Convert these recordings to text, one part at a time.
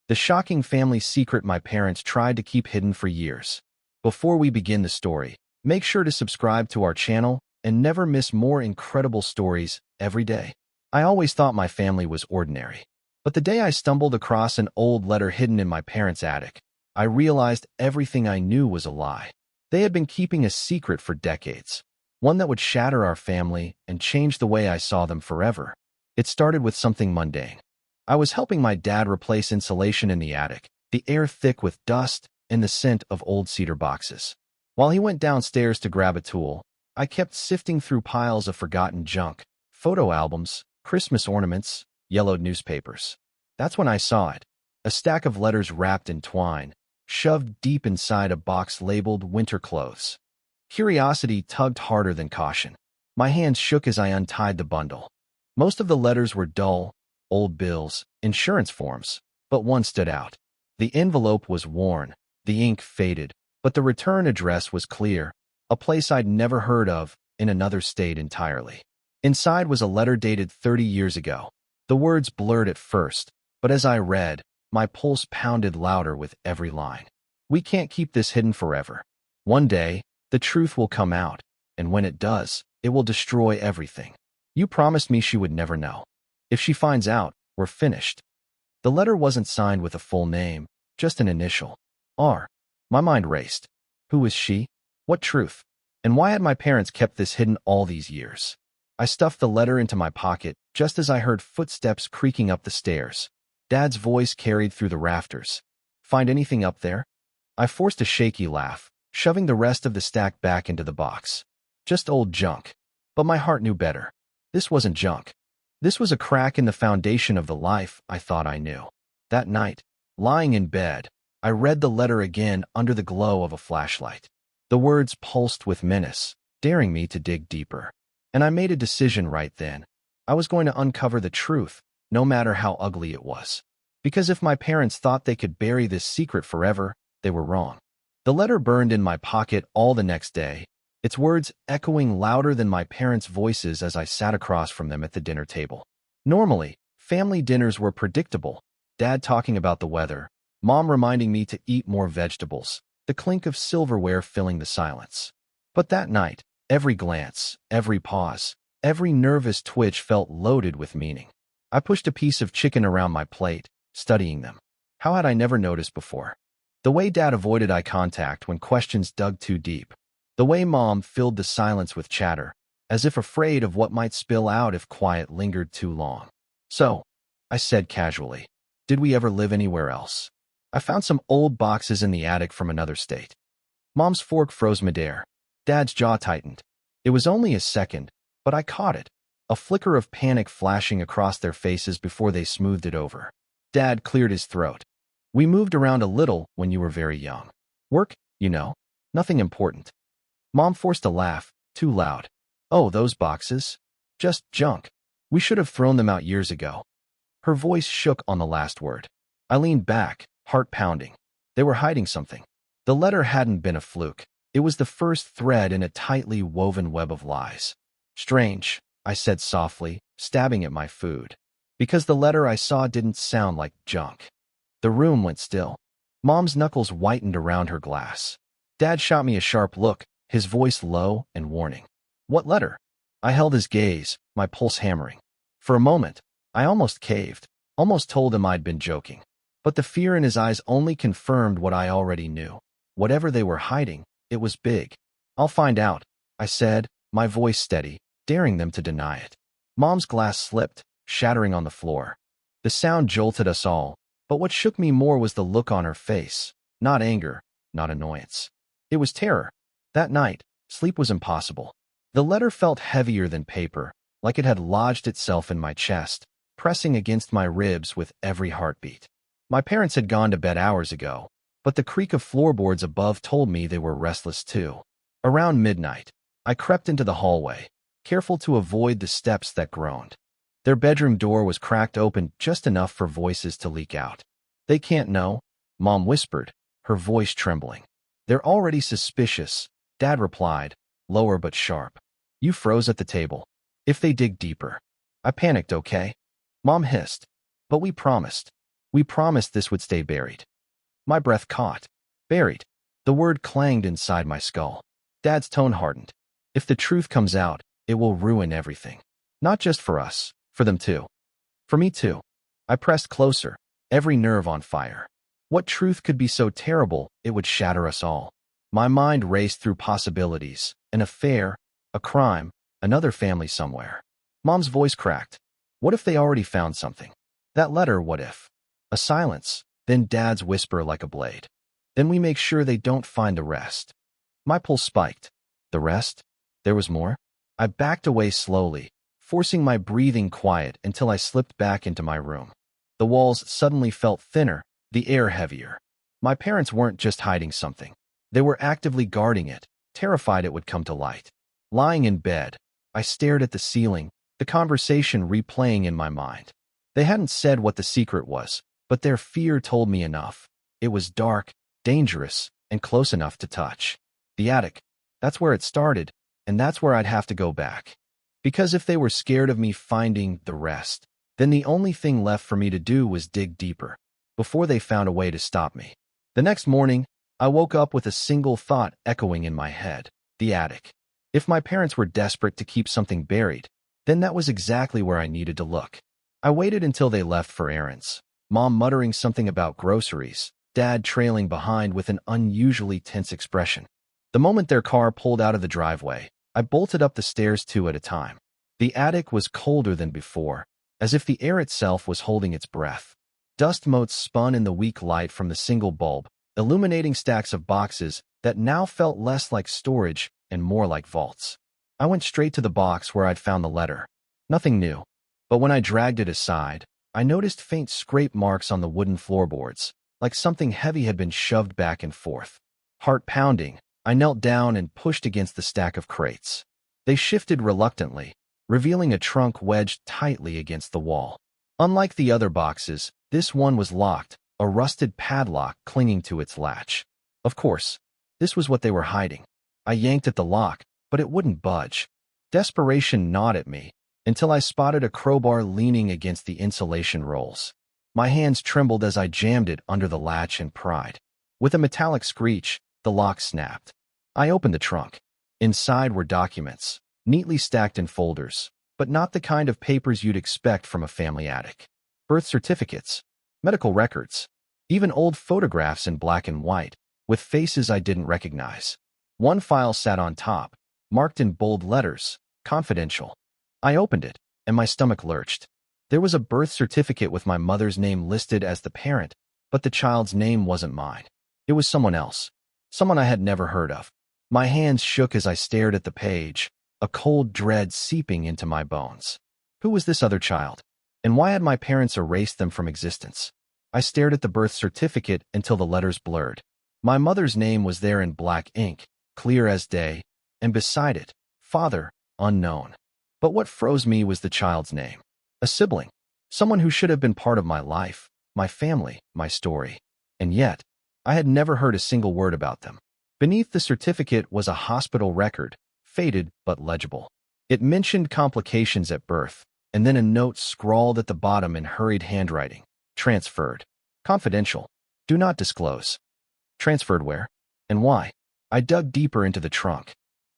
The shocking family secret my parents tried to keep hidden for years. Before we begin the story, make sure to subscribe to our channel and never miss more incredible stories every day. I always thought my family was ordinary. But the day I stumbled across an old letter hidden in my parents' attic, I realized everything I knew was a lie. They had been keeping a secret for decades, one that would shatter our family and change the way I saw them forever. It started with something mundane. I was helping my dad replace insulation in the attic, the air thick with dust and the scent of old cedar boxes. While he went downstairs to grab a tool, I kept sifting through piles of forgotten junk, photo albums, Christmas ornaments, yellowed newspapers. That's when I saw it, a stack of letters wrapped in twine, shoved deep inside a box labeled winter clothes. Curiosity tugged harder than caution. My hands shook as I untied the bundle. Most of the letters were dull, old bills, insurance forms, but one stood out. The envelope was worn, the ink faded, but the return address was clear, a place I'd never heard of, in another state entirely. Inside was a letter dated 30 years ago. The words blurred at first, but as I read, my pulse pounded louder with every line. We can't keep this hidden forever. One day, the truth will come out, and when it does, it will destroy everything. You promised me she would never know. If she finds out, we're finished. The letter wasn't signed with a full name, just an initial. R. My mind raced. Who was she? What truth? And why had my parents kept this hidden all these years? I stuffed the letter into my pocket just as I heard footsteps creaking up the stairs. Dad's voice carried through the rafters. Find anything up there? I forced a shaky laugh, shoving the rest of the stack back into the box. Just old junk. But my heart knew better. This wasn't junk. This was a crack in the foundation of the life I thought I knew. That night, lying in bed, I read the letter again under the glow of a flashlight. The words pulsed with menace, daring me to dig deeper. And I made a decision right then. I was going to uncover the truth, no matter how ugly it was. Because if my parents thought they could bury this secret forever, they were wrong. The letter burned in my pocket all the next day, its words echoing louder than my parents' voices as I sat across from them at the dinner table. Normally, family dinners were predictable. Dad talking about the weather, Mom reminding me to eat more vegetables, the clink of silverware filling the silence. But that night, every glance, every pause, every nervous twitch felt loaded with meaning. I pushed a piece of chicken around my plate, studying them. How had I never noticed before? The way Dad avoided eye contact when questions dug too deep. The way Mom filled the silence with chatter, as if afraid of what might spill out if quiet lingered too long. So, I said casually, did we ever live anywhere else? I found some old boxes in the attic from another state. Mom's fork froze midair. Dad's jaw tightened. It was only a second, but I caught it, a flicker of panic flashing across their faces before they smoothed it over. Dad cleared his throat. We moved around a little when you were very young. Work, you know, nothing important. Mom forced a laugh, too loud. Oh, those boxes? Just junk. We should have thrown them out years ago. Her voice shook on the last word. I leaned back, heart pounding. They were hiding something. The letter hadn't been a fluke. It was the first thread in a tightly woven web of lies. Strange, I said softly, stabbing at my food. Because the letter I saw didn't sound like junk. The room went still. Mom's knuckles whitened around her glass. Dad shot me a sharp look, his voice low and warning. What letter? I held his gaze, my pulse hammering. For a moment, I almost caved, almost told him I'd been joking. But the fear in his eyes only confirmed what I already knew. Whatever they were hiding, it was big. I'll find out, I said, my voice steady, daring them to deny it. Mom's glass slipped, shattering on the floor. The sound jolted us all, but what shook me more was the look on her face. Not anger, not annoyance. It was terror. That night, sleep was impossible. The letter felt heavier than paper, like it had lodged itself in my chest, pressing against my ribs with every heartbeat. My parents had gone to bed hours ago, but the creak of floorboards above told me they were restless too. Around midnight, I crept into the hallway, careful to avoid the steps that groaned. Their bedroom door was cracked open just enough for voices to leak out. They can't know, Mom whispered, her voice trembling. They're already suspicious, Dad replied, lower but sharp. You froze at the table. If they dig deeper. I panicked, okay? Mom hissed. But we promised. We promised this would stay buried. My breath caught. Buried. The word clanged inside my skull. Dad's tone hardened. If the truth comes out, it will ruin everything. Not just for us, for them too. For me too. I pressed closer, every nerve on fire. What truth could be so terrible it would shatter us all? My mind raced through possibilities. An affair, a crime, another family somewhere. Mom's voice cracked. What if they already found something? That letter, what if? A silence, then Dad's whisper like a blade. Then we make sure they don't find the rest. My pulse spiked. The rest? There was more? I backed away slowly, forcing my breathing quiet until I slipped back into my room. The walls suddenly felt thinner, the air heavier. My parents weren't just hiding something. They were actively guarding it, terrified it would come to light. Lying in bed, I stared at the ceiling, the conversation replaying in my mind. They hadn't said what the secret was, but their fear told me enough. It was dark, dangerous, and close enough to touch. The attic. That's where it started, and that's where I'd have to go back. Because if they were scared of me finding the rest, then the only thing left for me to do was dig deeper, before they found a way to stop me. The next morning, I woke up with a single thought echoing in my head: the attic. If my parents were desperate to keep something buried, then that was exactly where I needed to look. I waited until they left for errands, Mom muttering something about groceries, Dad trailing behind with an unusually tense expression. The moment their car pulled out of the driveway, I bolted up the stairs 2 at a time. The attic was colder than before, as if the air itself was holding its breath. Dust motes spun in the weak light from the single bulb, illuminating stacks of boxes that now felt less like storage and more like vaults. I went straight to the box where I'd found the letter. Nothing new. But when I dragged it aside, I noticed faint scrape marks on the wooden floorboards, like something heavy had been shoved back and forth. Heart pounding, I knelt down and pushed against the stack of crates. They shifted reluctantly, revealing a trunk wedged tightly against the wall. Unlike the other boxes, this one was locked, a rusted padlock clinging to its latch. Of course, this was what they were hiding. I yanked at the lock, but it wouldn't budge. Desperation gnawed at me, until I spotted a crowbar leaning against the insulation rolls. My hands trembled as I jammed it under the latch and pried. With a metallic screech, the lock snapped. I opened the trunk. Inside were documents, neatly stacked in folders, but not the kind of papers you'd expect from a family attic. Birth certificates, medical records, even old photographs in black and white, with faces I didn't recognize. One file sat on top, marked in bold letters, confidential. I opened it, and my stomach lurched. There was a birth certificate with my mother's name listed as the parent, but the child's name wasn't mine. It was someone else, someone I had never heard of. My hands shook as I stared at the page, a cold dread seeping into my bones. Who was this other child? And why had my parents erased them from existence? I stared at the birth certificate until the letters blurred. My mother's name was there in black ink, clear as day, and beside it, father, unknown. But what froze me was the child's name. A sibling. Someone who should have been part of my life, my family, my story. And yet, I had never heard a single word about them. Beneath the certificate was a hospital record, faded but legible. It mentioned complications at birth, and then a note scrawled at the bottom in hurried handwriting. Transferred. Confidential. Do not disclose. Transferred where? And why? I dug deeper into the trunk.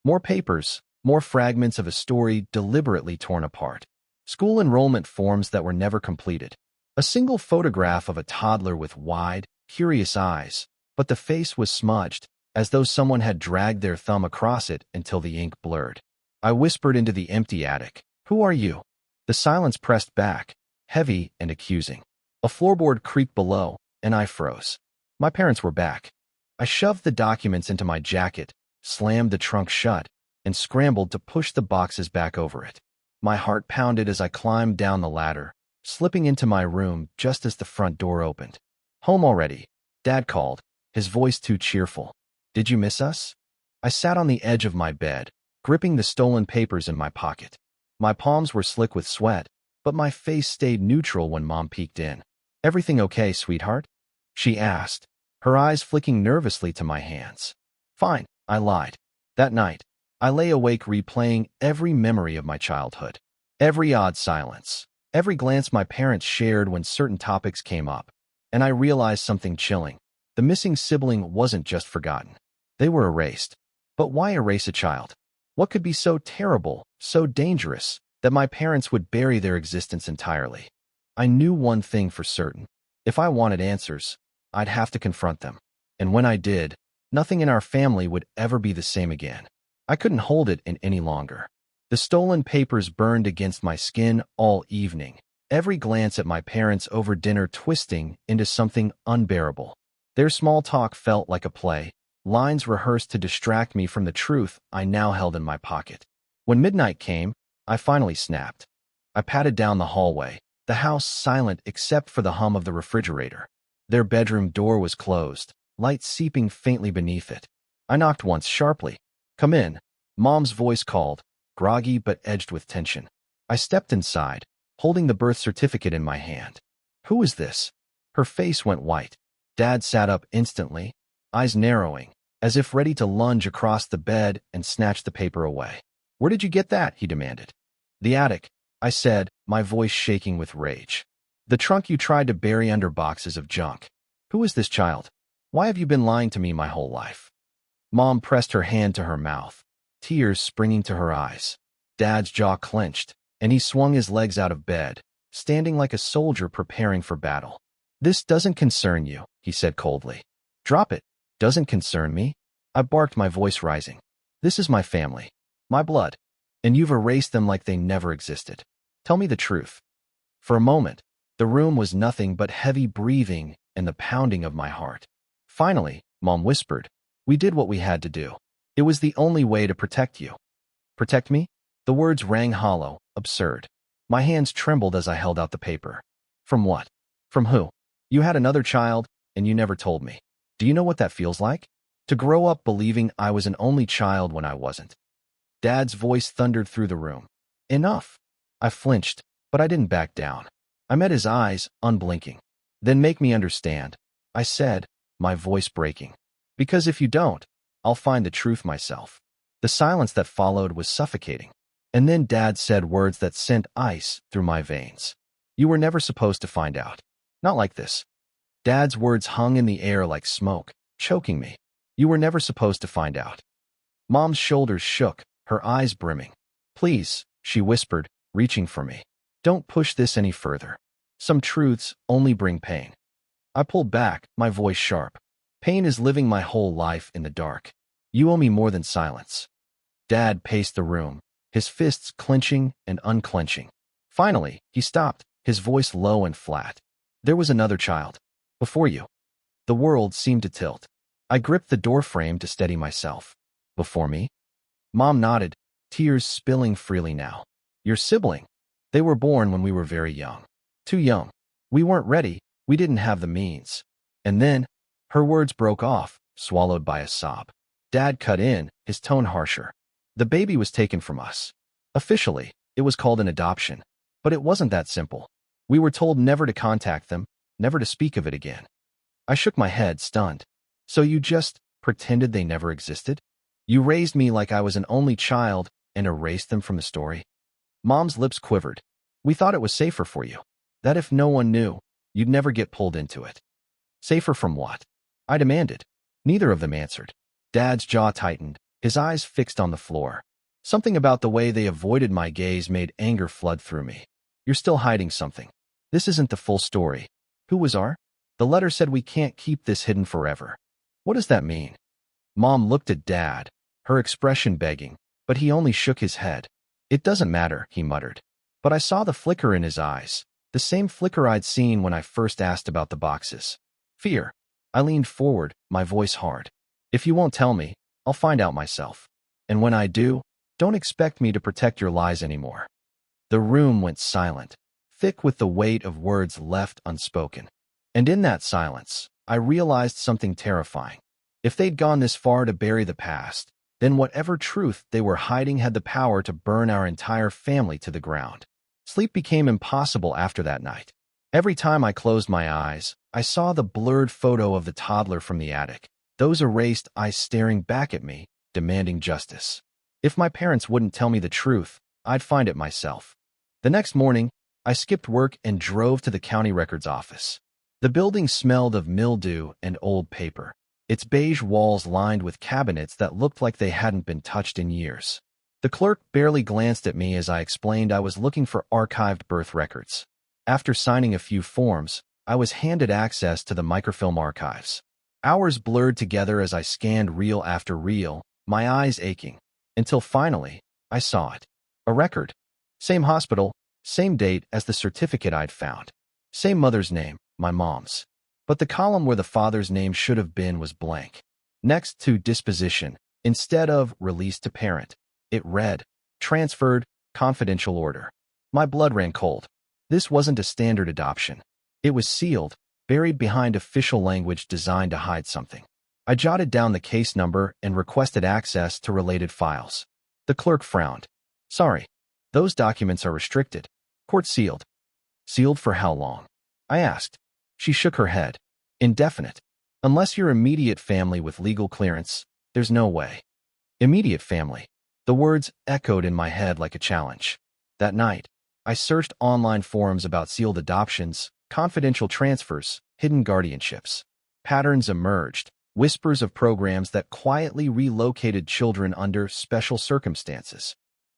More papers, more fragments of a story deliberately torn apart. School enrollment forms that were never completed. A single photograph of a toddler with wide, curious eyes, but the face was smudged, as though someone had dragged their thumb across it until the ink blurred. I whispered into the empty attic. Who are you? The silence pressed back, heavy and accusing. A floorboard creaked below, and I froze. My parents were back. I shoved the documents into my jacket, slammed the trunk shut, and scrambled to push the boxes back over it. My heart pounded as I climbed down the ladder, slipping into my room just as the front door opened. Home already, Dad called, his voice too cheerful. Did you miss us? I sat on the edge of my bed, gripping the stolen papers in my pocket. My palms were slick with sweat, but my face stayed neutral when Mom peeked in. Everything okay, sweetheart? She asked, her eyes flicking nervously to my hands. Fine, I lied. That night, I lay awake replaying every memory of my childhood. Every odd silence, every glance my parents shared when certain topics came up, And I realized something chilling. The missing sibling wasn't just forgotten. They were erased. But why erase a child? What could be so terrible, so dangerous, that my parents would bury their existence entirely? I knew one thing for certain. If I wanted answers, I'd have to confront them. And when I did, nothing in our family would ever be the same again. I couldn't hold it in any longer. The stolen papers burned against my skin all evening, every glance at my parents over dinner twisting into something unbearable. Their small talk felt like a play, lines rehearsed to distract me from the truth I now held in my pocket. When midnight came, I finally snapped. I patted down the hallway, the house silent except for the hum of the refrigerator. Their bedroom door was closed, light seeping faintly beneath it. I knocked once sharply. "Come in," Mom's voice called, groggy but edged with tension. I stepped inside, holding the birth certificate in my hand. "Who is this?" Her face went white. Dad sat up instantly, eyes narrowing, as if ready to lunge across the bed and snatch the paper away. "Where did you get that?" he demanded. "The attic," I said, my voice shaking with rage. "The trunk you tried to bury under boxes of junk. Who is this child? Why have you been lying to me my whole life?" Mom pressed her hand to her mouth, tears springing to her eyes. Dad's jaw clenched, and he swung his legs out of bed, standing like a soldier preparing for battle. "This doesn't concern you," he said coldly. "Drop it." "Doesn't concern me?" I barked, my voice rising. "This is my family, my blood, and you've erased them like they never existed. Tell me the truth." For a moment, the room was nothing but heavy breathing and the pounding of my heart. Finally, Mom whispered, "We did what we had to do. It was the only way to protect you." "Protect me?" The words rang hollow, absurd. My hands trembled as I held out the paper. "From what? From who? You had another child, and you never told me. Do you know what that feels like? To grow up believing I was an only child when I wasn't." Dad's voice thundered through the room. "Enough." I flinched, but I didn't back down. I met his eyes, unblinking. "Then make me understand," I said, my voice breaking. "Because if you don't, I'll find the truth myself." The silence that followed was suffocating. And then Dad said words that sent ice through my veins. "You were never supposed to find out. Not like this." Dad's words hung in the air like smoke, choking me. "You were never supposed to find out." Mom's shoulders shook, her eyes brimming. "Please," she whispered, reaching for me. "Don't push this any further. Some truths only bring pain." I pulled back, my voice sharp. "Pain is living my whole life in the dark. You owe me more than silence." Dad paced the room, his fists clenching and unclenching. Finally, he stopped, his voice low and flat. "There was another child. Before you." The world seemed to tilt. I gripped the doorframe to steady myself. "Before me?" Mom nodded, tears spilling freely now. "Your sibling. They were born when we were very young. Too young. We weren't ready, we didn't have the means." And then, her words broke off, swallowed by a sob. Dad cut in, his tone harsher. "The baby was taken from us. Officially, it was called an adoption. But it wasn't that simple. We were told never to contact them, never to speak of it again." I shook my head, stunned. "So you just pretended they never existed? You raised me like I was an only child and erased them from the story?" Mom's lips quivered. "We thought it was safer for you. That if no one knew, you'd never get pulled into it." "Safer from what?" I demanded. Neither of them answered. Dad's jaw tightened, his eyes fixed on the floor. Something about the way they avoided my gaze made anger flood through me. "You're still hiding something. This isn't the full story. Who was our? The letter said we can't keep this hidden forever. What does that mean?" Mom looked at Dad, her expression begging, but he only shook his head. "It doesn't matter," he muttered. But I saw the flicker in his eyes, the same flicker I'd seen when I first asked about the boxes. Fear. I leaned forward, my voice hard. "If you won't tell me, I'll find out myself. And when I do, don't expect me to protect your lies anymore." The room went silent, thick with the weight of words left unspoken. And in that silence, I realized something terrifying. If they'd gone this far to bury the past, then whatever truth they were hiding had the power to burn our entire family to the ground. Sleep became impossible after that night. Every time I closed my eyes, I saw the blurred photo of the toddler from the attic, those erased eyes staring back at me, demanding justice. If my parents wouldn't tell me the truth, I'd find it myself. The next morning, I skipped work and drove to the county records office. The building smelled of mildew and old paper, its beige walls lined with cabinets that looked like they hadn't been touched in years. The clerk barely glanced at me as I explained I was looking for archived birth records. After signing a few forms, I was handed access to the microfilm archives. Hours blurred together as I scanned reel after reel, my eyes aching, until finally, I saw it. A record. Same hospital, same date as the certificate I'd found. Same mother's name, my mom's. But the column where the father's name should have been was blank. Next to disposition, instead of released to parent, it read, transferred, confidential order. My blood ran cold. This wasn't a standard adoption. It was sealed, buried behind official language designed to hide something. I jotted down the case number and requested access to related files. The clerk frowned. Sorry, those documents are restricted. Court sealed. Sealed for how long? I asked. She shook her head. Indefinite. Unless you're immediate family with legal clearance, there's no way. Immediate family. The words echoed in my head like a challenge. That night, I searched online forums about sealed adoptions, confidential transfers, hidden guardianships. Patterns emerged, whispers of programs that quietly relocated children under special circumstances.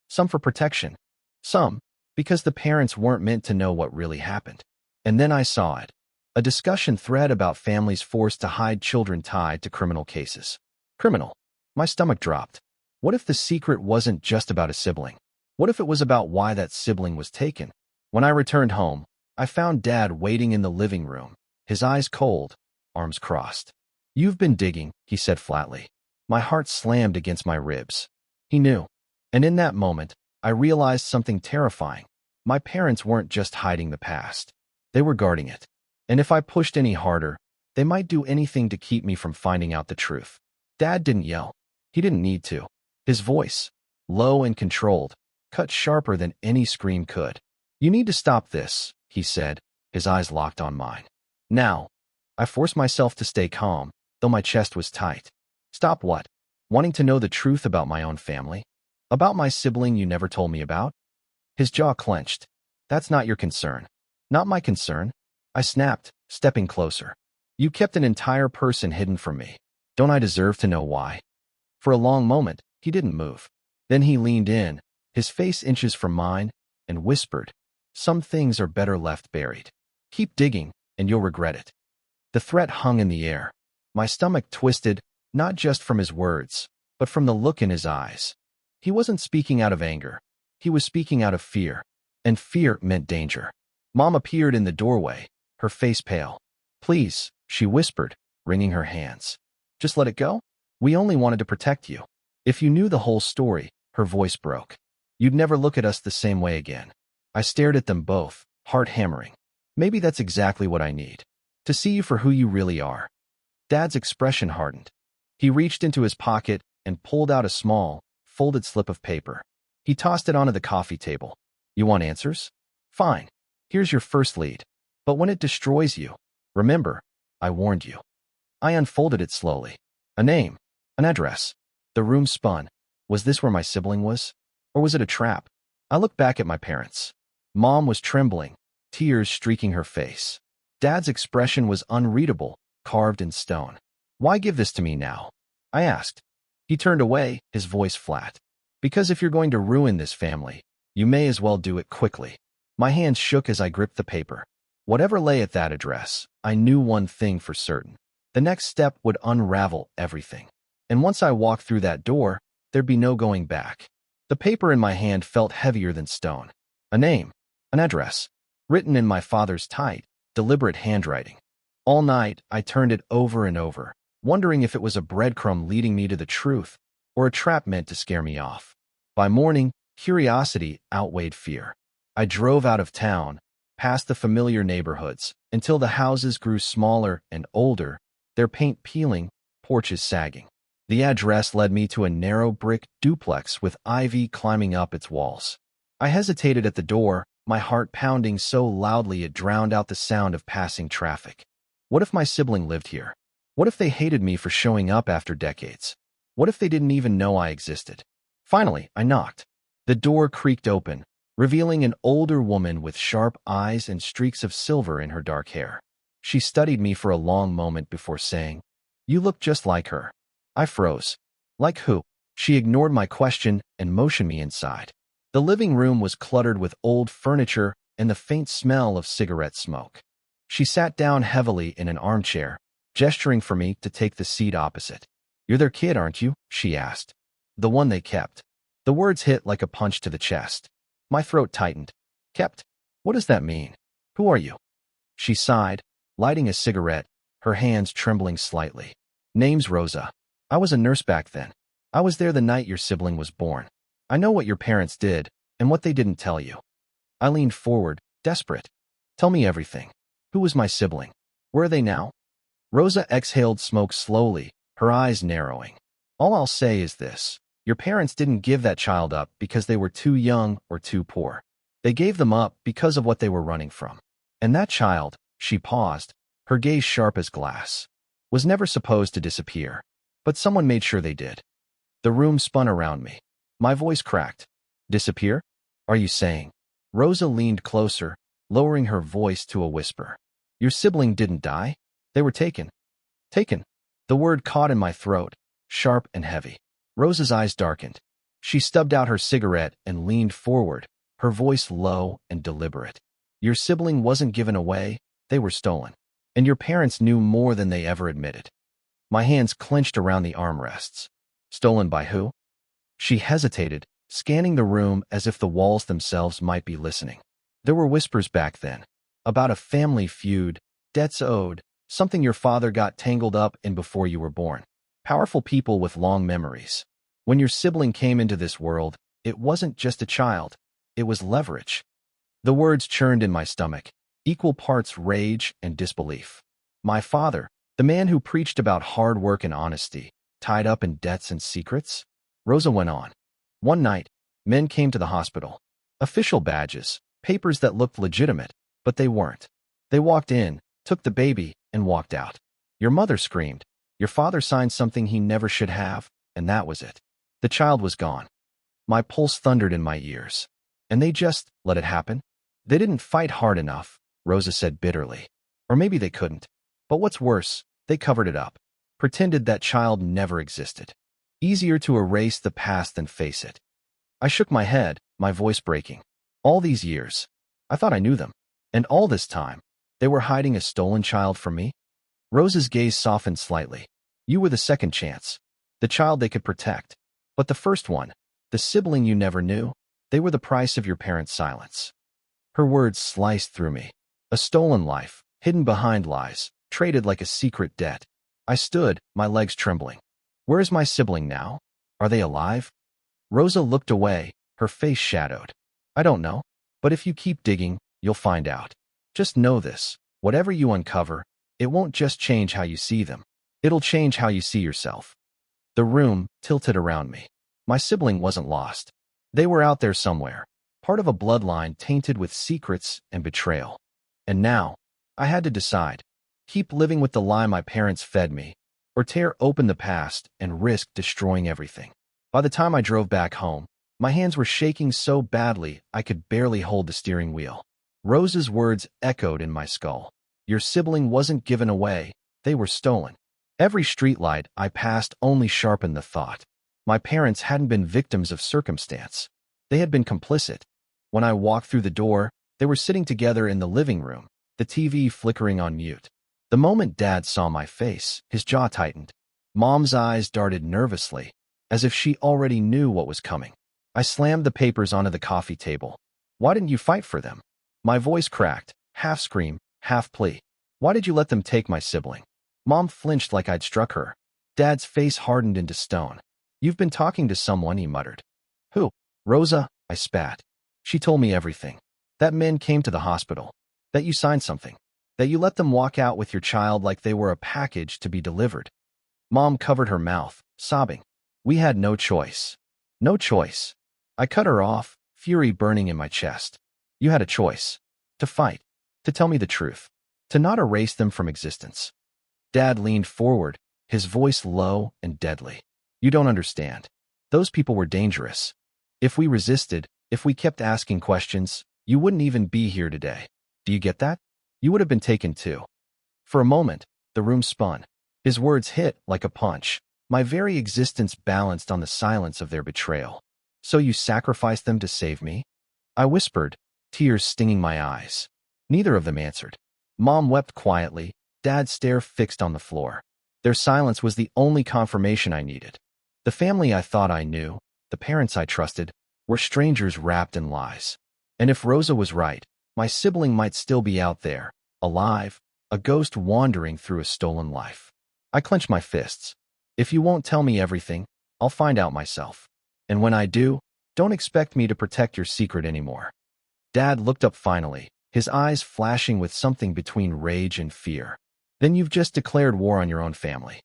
Some for protection. Some because the parents weren't meant to know what really happened. And then I saw it. A discussion thread about families forced to hide children tied to criminal cases. Criminal. My stomach dropped. What if the secret wasn't just about a sibling? What if it was about why that sibling was taken? When I returned home, I found Dad waiting in the living room, his eyes cold, arms crossed. You've been digging, he said flatly. My heart slammed against my ribs. He knew. And in that moment, I realized something terrifying. My parents weren't just hiding the past. They were guarding it. And if I pushed any harder, they might do anything to keep me from finding out the truth. Dad didn't yell. He didn't need to. His voice, low and controlled, cut sharper than any scream could. You need to stop this, he said, his eyes locked on mine. Now, I forced myself to stay calm, though my chest was tight. Stop what? Wanting to know the truth about my own family? About my sibling you never told me about? His jaw clenched. That's not your concern. Not my concern. I snapped, stepping closer. You kept an entire person hidden from me. Don't I deserve to know why? For a long moment, he didn't move. Then he leaned in, his face inches from mine, and whispered, some things are better left buried. Keep digging, and you'll regret it. The threat hung in the air. My stomach twisted, not just from his words, but from the look in his eyes. He wasn't speaking out of anger. He was speaking out of fear, and fear meant danger. Mom appeared in the doorway, her face pale. Please, she whispered, wringing her hands. Just let it go? We only wanted to protect you. If you knew the whole story, her voice broke. You'd never look at us the same way again. I stared at them both, heart hammering. Maybe that's exactly what I need. To see you for who you really are. Dad's expression hardened. He reached into his pocket and pulled out a small, folded slip of paper. He tossed it onto the coffee table. You want answers? Fine. Here's your first lead. But when it destroys you, remember, I warned you. I unfolded it slowly. A name. An address. The room spun. Was this where my sibling was? Or was it a trap? I looked back at my parents. Mom was trembling, tears streaking her face. Dad's expression was unreadable, carved in stone. Why give this to me now? I asked. He turned away, his voice flat. Because if you're going to ruin this family, you may as well do it quickly. My hands shook as I gripped the paper. Whatever lay at that address, I knew one thing for certain. The next step would unravel everything. And once I walked through that door, there'd be no going back. The paper in my hand felt heavier than stone. A name, an address, written in my father's tight, deliberate handwriting. All night, I turned it over and over, wondering if it was a breadcrumb leading me to the truth, or a trap meant to scare me off. By morning, curiosity outweighed fear. I drove out of town, past the familiar neighborhoods, until the houses grew smaller and older, their paint peeling, porches sagging. The address led me to a narrow brick duplex with ivy climbing up its walls. I hesitated at the door, my heart pounding so loudly it drowned out the sound of passing traffic. What if my sibling lived here? What if they hated me for showing up after decades? What if they didn't even know I existed? Finally, I knocked. The door creaked open, revealing an older woman with sharp eyes and streaks of silver in her dark hair. She studied me for a long moment before saying, "You look just like her." I froze. Like who? She ignored my question and motioned me inside. The living room was cluttered with old furniture and the faint smell of cigarette smoke. She sat down heavily in an armchair, gesturing for me to take the seat opposite. "You're their kid, aren't you?" she asked. "The one they kept." The words hit like a punch to the chest. My throat tightened. "Kept? What does that mean? Who are you?" She sighed, lighting a cigarette, her hands trembling slightly. "Name's Rosa. I was a nurse back then. I was there the night your sibling was born. I know what your parents did and what they didn't tell you." I leaned forward, desperate. "Tell me everything. Who was my sibling? Where are they now?" Rosa exhaled smoke slowly, her eyes narrowing. "All I'll say is this. Your parents didn't give that child up because they were too young or too poor. They gave them up because of what they were running from. And that child," she paused, her gaze sharp as glass, "was never supposed to disappear. But someone made sure they did." The room spun around me. My voice cracked. "Disappear? Are you saying?" Rosa leaned closer, lowering her voice to a whisper. "Your sibling didn't die? They were taken." "Taken?" The word caught in my throat, sharp and heavy. Rosa's eyes darkened. She stubbed out her cigarette and leaned forward, her voice low and deliberate. "Your sibling wasn't given away, they were stolen. And your parents knew more than they ever admitted." My hands clenched around the armrests. "Stolen by who?" She hesitated, scanning the room as if the walls themselves might be listening. There were whispers back then. About a family feud, debts owed, something your father got tangled up in before you were born. Powerful people with long memories. When your sibling came into this world, it wasn't just a child. It was leverage. The words churned in my stomach, equal parts rage and disbelief. My father, the man who preached about hard work and honesty, tied up in debts and secrets? Rosa went on. "One night, men came to the hospital. Official badges, papers that looked legitimate, but they weren't. They walked in, took the baby, and walked out. Your mother screamed. Your father signed something he never should have, and that was it. The child was gone." My pulse thundered in my ears. "And they just let it happen?" "They didn't fight hard enough," Rosa said bitterly. "Or maybe they couldn't. But what's worse, they covered it up. Pretended that child never existed. Easier to erase the past than face it." I shook my head, my voice breaking. "All these years, I thought I knew them. And all this time, they were hiding a stolen child from me?" Rosa's gaze softened slightly. "You were the second chance. The child they could protect. But the first one, the sibling you never knew, they were the price of your parents' silence." Her words sliced through me. A stolen life, hidden behind lies, traded like a secret debt. I stood, my legs trembling. "Where is my sibling now? Are they alive?" Rosa looked away, her face shadowed. "I don't know. But if you keep digging, you'll find out. Just know this. Whatever you uncover, it won't just change how you see them. It'll change how you see yourself." The room tilted around me. My sibling wasn't lost. They were out there somewhere, part of a bloodline tainted with secrets and betrayal. And now, I had to decide. Keep living with the lie my parents fed me, or tear open the past and risk destroying everything. By the time I drove back home, my hands were shaking so badly I could barely hold the steering wheel. Rosa's words echoed in my skull. Your sibling wasn't given away, they were stolen. Every streetlight I passed only sharpened the thought. My parents hadn't been victims of circumstance. They had been complicit. When I walked through the door, they were sitting together in the living room, the TV flickering on mute. The moment Dad saw my face, his jaw tightened. Mom's eyes darted nervously, as if she already knew what was coming. I slammed the papers onto the coffee table. "Why didn't you fight for them?" My voice cracked, half scream, half plea. "Why did you let them take my sibling?" Mom flinched like I'd struck her. Dad's face hardened into stone. "You've been talking to someone," he muttered. "Who?" "Rosa," I spat. "She told me everything. That men came to the hospital. That you signed something. That you let them walk out with your child like they were a package to be delivered." Mom covered her mouth, sobbing. "We had no choice. No choice." I cut her off, fury burning in my chest. "You had a choice. To fight. To tell me the truth. To not erase them from existence." Dad leaned forward, his voice low and deadly. "You don't understand. Those people were dangerous. If we resisted, if we kept asking questions, you wouldn't even be here today. Do you get that? You would have been taken too." For a moment, the room spun. His words hit like a punch. My very existence balanced on the silence of their betrayal. So you sacrificed them to save me? I whispered, tears stinging my eyes. Neither of them answered. Mom wept quietly, Dad's stare fixed on the floor. Their silence was the only confirmation I needed. The family I thought I knew, the parents I trusted, were strangers wrapped in lies. And if Rosa was right, my sibling might still be out there, alive, a ghost wandering through a stolen life. I clenched my fists. If you won't tell me everything, I'll find out myself. And when I do, don't expect me to protect your secret anymore. Dad looked up finally, his eyes flashing with something between rage and fear. Then you've just declared war on your own family.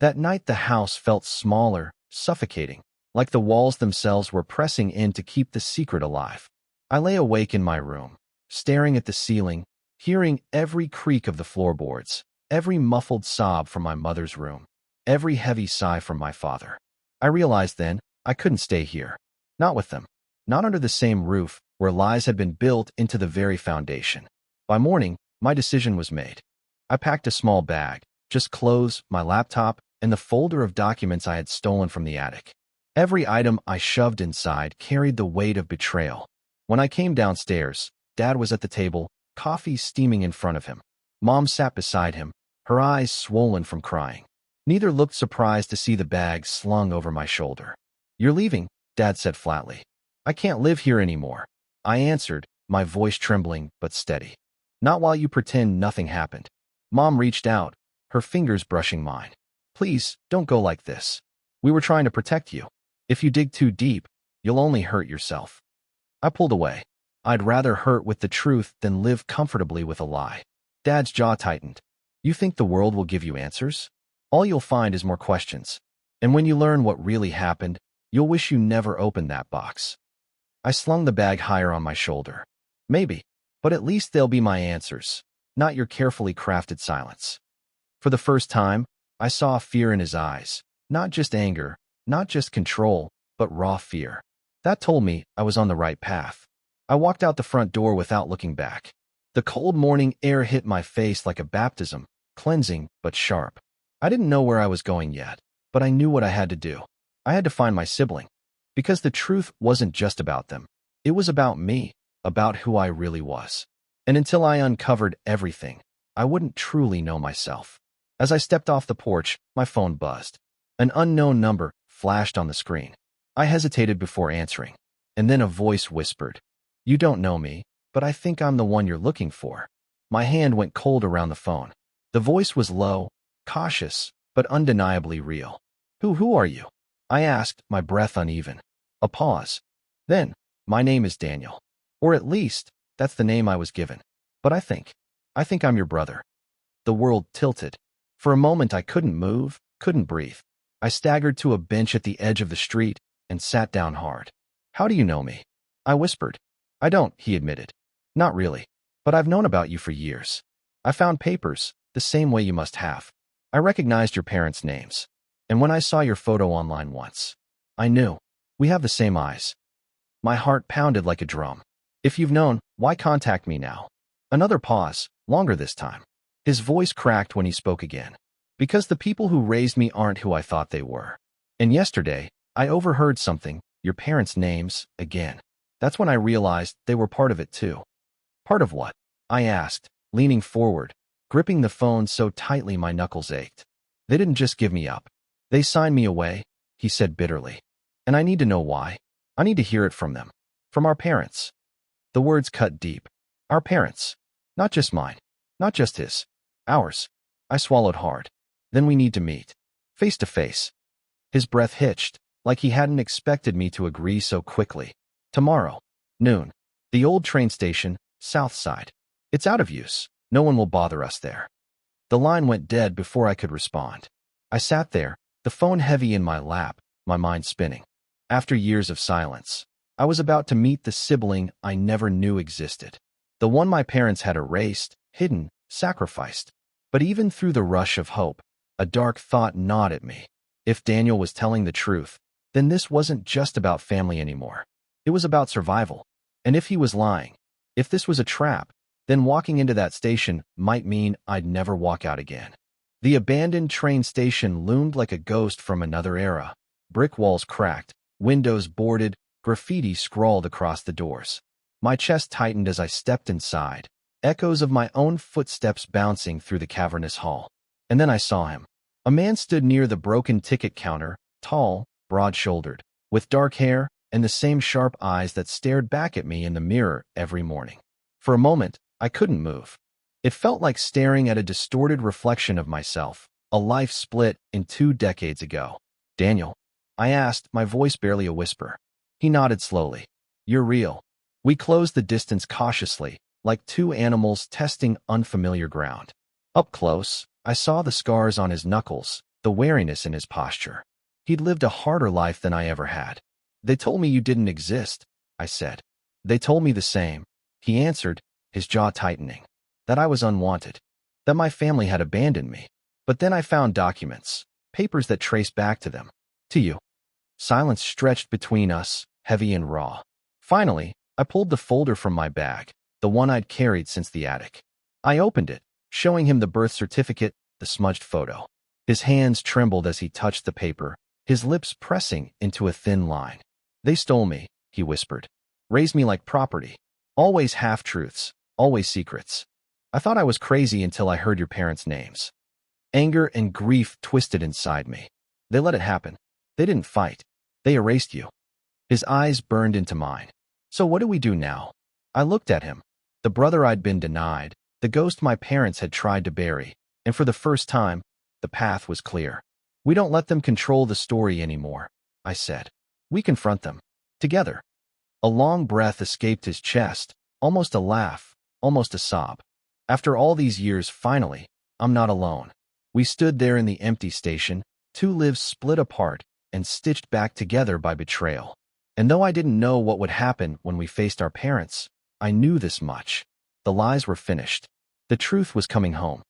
That night the house felt smaller, suffocating, like the walls themselves were pressing in to keep the secret alive. I lay awake in my room, staring at the ceiling, hearing every creak of the floorboards, every muffled sob from my mother's room, every heavy sigh from my father. I realized then I couldn't stay here. Not with them. Not under the same roof where lies had been built into the very foundation. By morning, my decision was made. I packed a small bag, just clothes, my laptop, and the folder of documents I had stolen from the attic. Every item I shoved inside carried the weight of betrayal. When I came downstairs, Dad was at the table, coffee steaming in front of him. Mom sat beside him, her eyes swollen from crying. Neither looked surprised to see the bag slung over my shoulder. You're leaving, Dad said flatly. I can't live here anymore. I answered, my voice trembling but steady. Not while you pretend nothing happened. Mom reached out, her fingers brushing mine. Please, don't go like this. We were trying to protect you. If you dig too deep, you'll only hurt yourself. I pulled away. I'd rather hurt with the truth than live comfortably with a lie. Dad's jaw tightened. You think the world will give you answers? All you'll find is more questions. And when you learn what really happened, you'll wish you never opened that box. I slung the bag higher on my shoulder. Maybe, but at least they'll be my answers, not your carefully crafted silence. For the first time, I saw fear in his eyes. Not just anger, not just control, but raw fear. That told me I was on the right path. I walked out the front door without looking back. The cold morning air hit my face like a baptism, cleansing but sharp. I didn't know where I was going yet, but I knew what I had to do. I had to find my sibling. Because the truth wasn't just about them. It was about me, about who I really was. And until I uncovered everything, I wouldn't truly know myself. As I stepped off the porch, my phone buzzed. An unknown number flashed on the screen. I hesitated before answering. And then a voice whispered, "You don't know me, but I think I'm the one you're looking for." My hand went cold around the phone. The voice was low, cautious, but undeniably real. Who are you?" I asked, my breath uneven. A pause. Then, "My name is Daniel. Or at least, that's the name I was given. But I think I'm your brother." The world tilted. For a moment I couldn't move, couldn't breathe. I staggered to a bench at the edge of the street and sat down hard. "How do you know me?" I whispered. "I don't," he admitted. "Not really. But I've known about you for years. I found papers, the same way you must have. I recognized your parents' names. And when I saw your photo online once, I knew. We have the same eyes." My heart pounded like a drum. "If you've known, why contact me now?" Another pause, longer this time. His voice cracked when he spoke again. "Because the people who raised me aren't who I thought they were. And yesterday, I overheard something, your parents' names, again. That's when I realized they were part of it too." "Part of what?" I asked, leaning forward, gripping the phone so tightly my knuckles ached. "They didn't just give me up. They signed me away," he said bitterly. "And I need to know why. I need to hear it from them. From our parents." The words cut deep. Our parents. Not just mine. Not just his. Ours. I swallowed hard. "Then we need to meet. Face to face." His breath hitched, like he hadn't expected me to agree so quickly. "Tomorrow. Noon. The old train station, South Side. It's out of use. No one will bother us there." The line went dead before I could respond. I sat there, the phone heavy in my lap, my mind spinning. After years of silence, I was about to meet the sibling I never knew existed. The one my parents had erased, hidden, sacrificed. But even through the rush of hope, a dark thought gnawed at me. If Daniel was telling the truth, then this wasn't just about family anymore. It was about survival. And if he was lying, if this was a trap, Then walking into that station might mean I'd never walk out again. The abandoned train station loomed like a ghost from another era. Brick walls cracked, windows boarded, graffiti scrawled across the doors. My chest tightened as I stepped inside, echoes of my own footsteps bouncing through the cavernous hall. And then I saw him. A man stood near the broken ticket counter, tall, broad-shouldered, with dark hair and the same sharp eyes that stared back at me in the mirror every morning. For a moment, I couldn't move. It felt like staring at a distorted reflection of myself, a life split in 2 decades ago. "Daniel?" I asked, my voice barely a whisper. He nodded slowly. "You're real." We closed the distance cautiously, like 2 animals testing unfamiliar ground. Up close, I saw the scars on his knuckles, the wariness in his posture. He'd lived a harder life than I ever had. "They told me you didn't exist," I said. "They told me the same," he answered, his jaw tightening. "That I was unwanted. That my family had abandoned me. But then I found documents, papers that trace back to them. To you." Silence stretched between us, heavy and raw. Finally, I pulled the folder from my bag, the one I'd carried since the attic. I opened it, showing him the birth certificate, the smudged photo. His hands trembled as he touched the paper, his lips pressing into a thin line. "They stole me," he whispered. "Raised me like property. Always half-truths, always secrets. I thought I was crazy until I heard your parents' names." Anger and grief twisted inside me. "They let it happen. They didn't fight. They erased you." His eyes burned into mine. "So what do we do now?" I looked at him. The brother I'd been denied, the ghost my parents had tried to bury, and for the first time, the path was clear. "We don't let them control the story anymore," I said. "We confront them. Together." A long breath escaped his chest, almost a laugh, almost a sob. "After all these years, finally, I'm not alone." We stood there in the empty station, 2 lives split apart and stitched back together by betrayal. And though I didn't know what would happen when we faced our parents, I knew this much. The lies were finished. The truth was coming home.